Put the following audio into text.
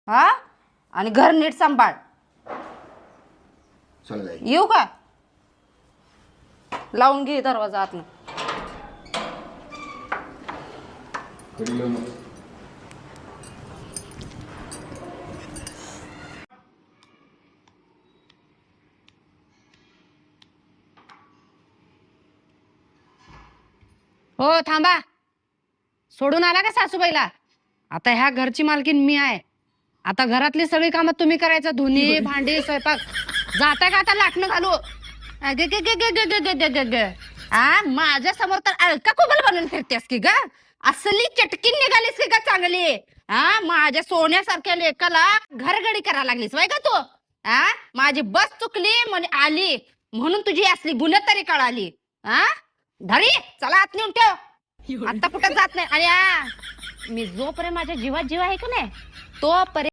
हा आणि घर नीट सांभाळ. चल जाई. येऊ का? लावून घे दरवाजा आतनं. हो थांबा. सोडून आला का सासूबाईला? आता ह्या घरची मालकीन मी आहे. आता घरातली सगळी कामं तुम्ही करायचं. धुनी भांडी स्वयंपाक. जाता का आता लाटणं घालू? माझ्या समोर तर अलका कुबल बनून फिरतेस की ग? असली चटकीन निघालीस की ग चांगली? माझ्या सोन्यासारख्या लेकाला घरगडी करायला लागलीस वय का तू? माझी बस चुकली म्हणे आली म्हणून तुझी असली गुन्हेगारी कळाली. धरी चला आत नेऊन ठेव. आता कुठं जात नाही. आणि मी जोपर्यंत माझ्या जीवात जीव आहे का नाही तोपर्यंत